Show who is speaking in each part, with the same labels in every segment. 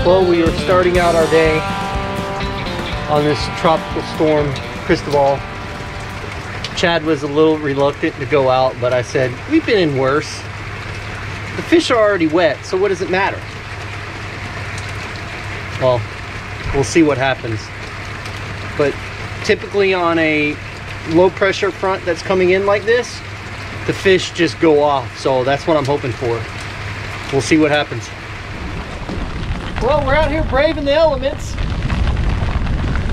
Speaker 1: Well, we are starting out our day on this Tropical Storm Cristobal. Chad was a little reluctant to go out, but I said, we've been in worse. The fish are already wet, so what does it matter? Well, we'll see what happens. But typically on a low pressure front that's coming in like this, the fish just go off. So that's what I'm hoping for. We'll see what happens. Well, we're out here braving the elements.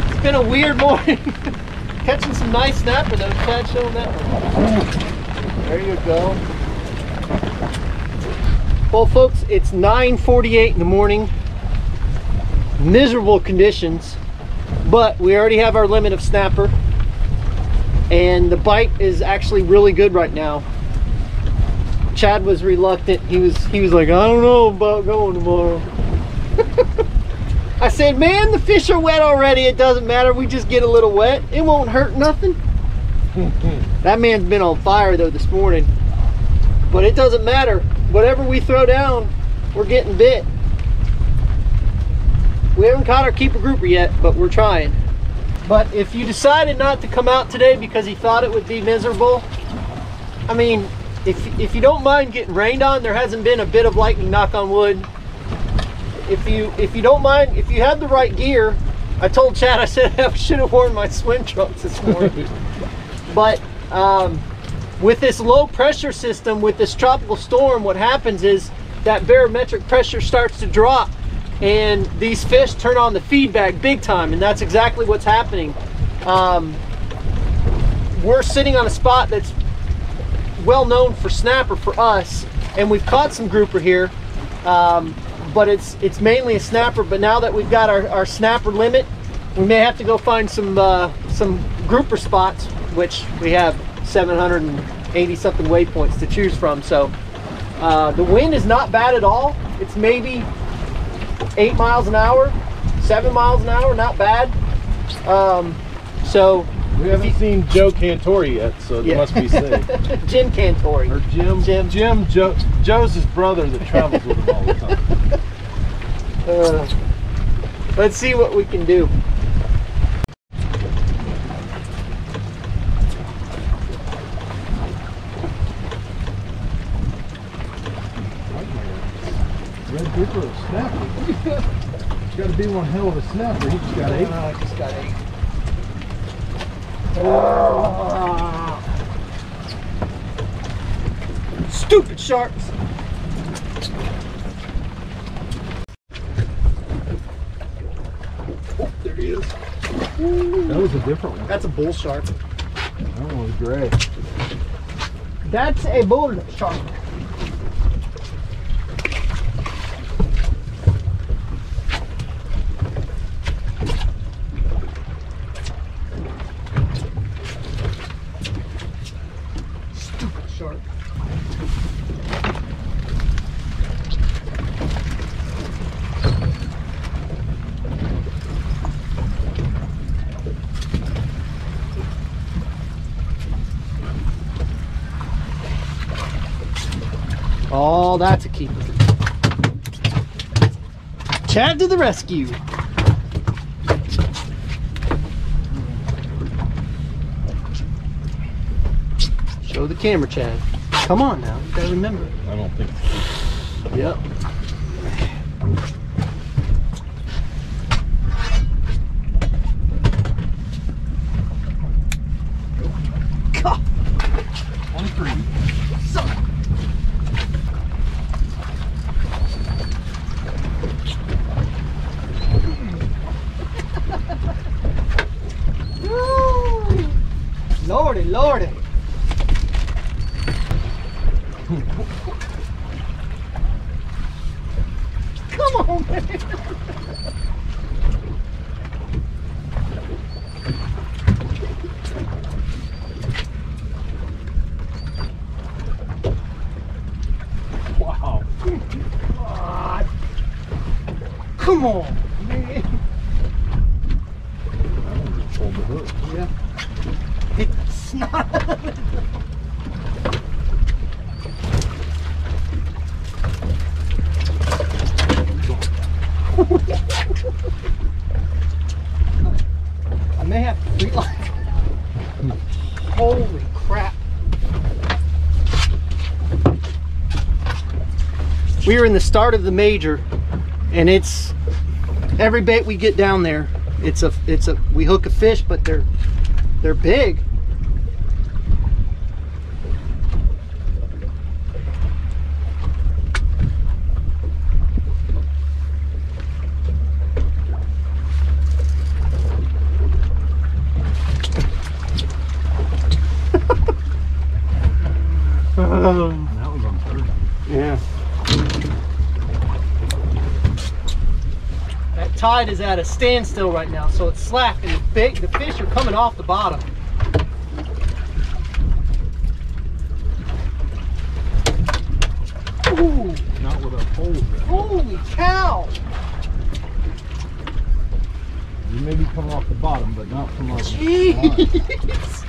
Speaker 1: It's been a weird morning. Catching some nice snapper though. Chad, show them that one. There you go. Well, folks, it's 9:48 in the morning. Miserable conditions, but we already have our limit of snapper, and the bite is actually really good right now. Chad was reluctant. He was like, I don't know about going tomorrow. I said, man, the fish are wet already. It doesn't matter. We just get a little wet. It won't hurt nothing. That man's been on fire though this morning, but it doesn't matter. Whatever we throw down, we're getting bit. We haven't caught our keeper grouper yet, but we're trying. But if you decided not to come out today because you thought it would be miserable, I mean, if you don't mind getting rained on, there hasn't been a bit of lightning, knock on wood. If you don't mind, if you have the right gear, I told Chad, I said I should have worn my swim trunks this morning. But with this low pressure system, with this tropical storm, what happens is that barometric pressure starts to drop, and these fish turn on the feed bag big time, and that's exactly what's happening. We're sitting on a spot that's well known for snapper for us, and we've caught some grouper here, but it's mainly a snapper. But now that we've got our snapper limit, we may have to go find some grouper spots, which we have 780 something waypoints to choose from. So the wind is not bad at all. It's maybe 8 miles an hour, 7 miles an hour, not bad. So
Speaker 2: we haven't seen Joe Cantori yet, so it must be safe.
Speaker 1: Jim Cantori.
Speaker 2: Or Jim. Joe's his brother that travels with him all the time.
Speaker 1: Let's see what we can do.
Speaker 2: Red grouper or snapper? It's got to be one hell of a snapper. He just got 8.
Speaker 1: I just got 8. Stupid sharks. Oh, there he is.
Speaker 2: That was a different one.
Speaker 1: That's a bull shark.
Speaker 2: That one was gray.
Speaker 1: That's a bull shark. Shark. Oh, that's a keeper. Chad to the rescue. Show the camera, Chad. Come on now, you gotta remember.
Speaker 2: I don't think so.
Speaker 1: Yep. God.
Speaker 2: 1-3.
Speaker 1: Lordy, Lordy. Come on, man.
Speaker 2: Wow.
Speaker 1: God. Come on, man.
Speaker 2: That one just pulled the hook.
Speaker 1: Yeah. It's not. I may have to free line. Holy crap. We are in the start of the major, and it's every bait we get down there, we hook a fish, but they're big.
Speaker 2: That was on third.
Speaker 1: Yeah. That tide is at a standstill right now, so it's slack, and the fish are coming off the bottom. Ooh.
Speaker 2: Not with a pole there.
Speaker 1: Holy cow!
Speaker 2: You may be coming off the bottom, but not from our line.
Speaker 1: Jeez!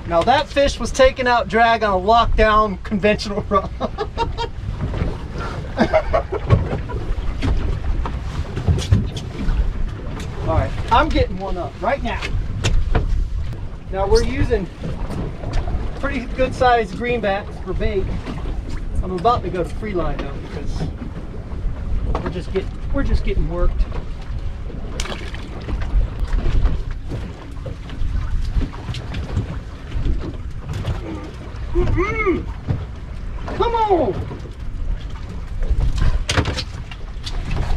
Speaker 1: Now that fish was taking out drag on a lockdown conventional rod. All right, I'm getting one up right now. Now we're using pretty good sized greenbacks for bait. I'm about to go to free line though because we're just getting worked. Come on!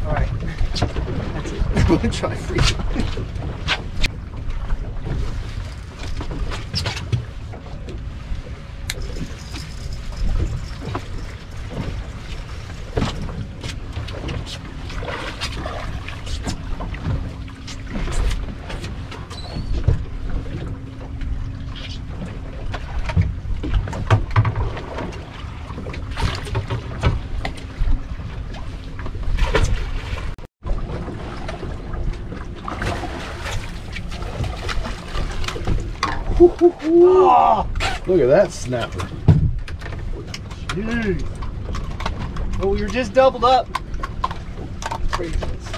Speaker 1: All right, that's it. I'm gonna try free line.
Speaker 2: Oh, look at that snapper.
Speaker 1: Jeez. Well, we were just doubled up. Craziness.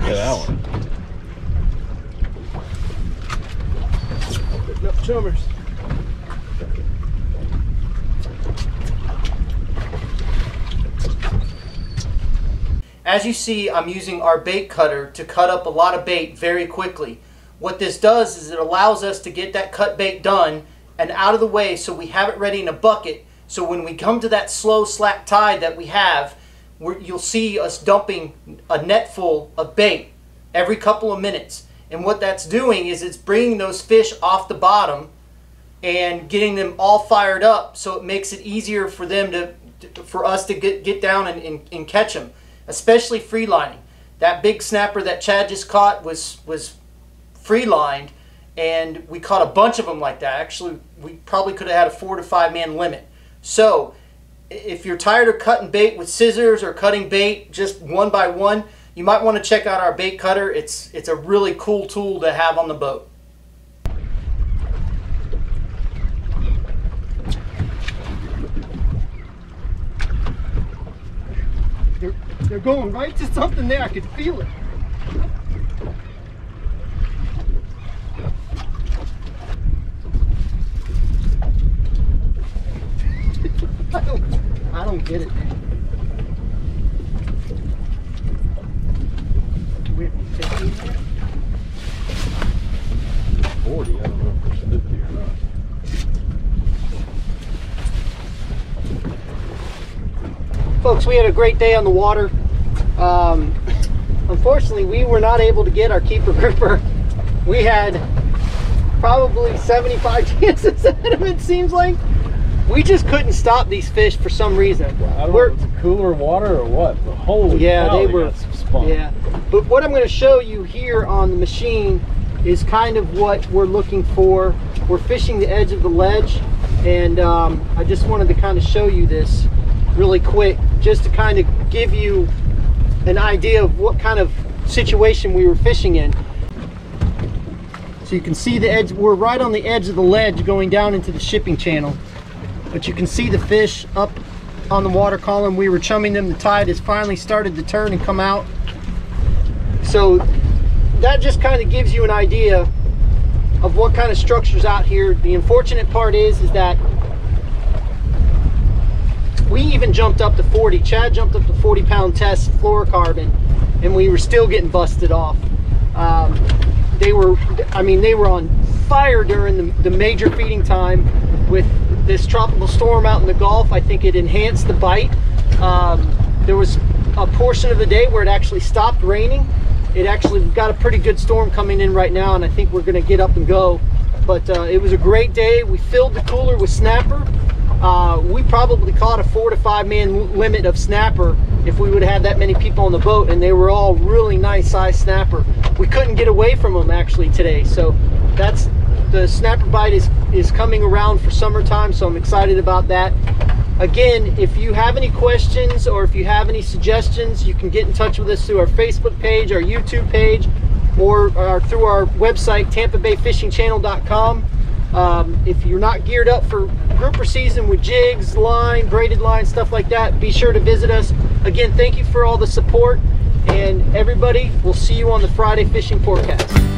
Speaker 2: Yeah, that one.
Speaker 1: Picking up chummers. As you see, I'm using our bait cutter to cut up a lot of bait very quickly. What this does is it allows us to get that cut bait done and out of the way so we have it ready in a bucket. So when we come to that slow slack tide that we have, you'll see us dumping a net full of bait every couple of minutes. And what that's doing is it's bringing those fish off the bottom and getting them all fired up, so it makes it easier for them for us to get down and catch them. Especially free lining. That big snapper that Chad just caught was free lined, and we caught a bunch of them like that. Actually, we probably could have had a 4 to 5 man limit. So if you're tired of cutting bait with scissors or cutting bait just one by one, you might want to check out our bait cutter. It's a really cool tool to have on the boat. They're going right to something there. I could feel it. I don't get it, man. Do we have to take it there?
Speaker 2: 40, I don't know if it's 50 or not.
Speaker 1: Folks, we had a great day on the water. Unfortunately, we were not able to get our keeper grouper. We had probably 75 chances at him, it seems like. We just couldn't stop these fish for some reason.
Speaker 2: I don't know if it's cooler water or what, but holy cow,
Speaker 1: they were
Speaker 2: got some spunk.
Speaker 1: Yeah. But what I'm going to show you here on the machine is kind of what we're looking for. We're fishing the edge of the ledge, and I just wanted to kind of show you this. really quick, just to kind of give you an idea of what kind of situation we were fishing in. So you can see the edge, we're right on the edge of the ledge going down into the shipping channel. But you can see the fish up on the water column. We were chumming them. The tide has finally started to turn and come out. So that just kind of gives you an idea of what kind of structure's out here. The unfortunate part is that we even jumped up to 40. Chad jumped up to 40-pound test fluorocarbon, and we were still getting busted off. They were on fire during the major feeding time. With this tropical storm out in the Gulf, I think it enhanced the bite. There was a portion of the day where it actually stopped raining. It actually got a pretty good storm coming in right now, and I think we're going to get up and go. But it was a great day. We filled the cooler with snapper. We probably caught a 4 to 5 man limit of snapper if we would have had that many people on the boat, and they were all really nice size snapper. We couldn't get away from them actually today, so that's the snapper bite is coming around for summertime, so I'm excited about that. Again, if you have any questions or if you have any suggestions, you can get in touch with us through our Facebook page, our YouTube page, or through our website, tampabayfishingchannel.com. If you're not geared up for grouper season with jigs, line, braided line, stuff like that, be sure to visit us. Again, thank you for all the support, and everybody, we'll see you on the Friday fishing forecast.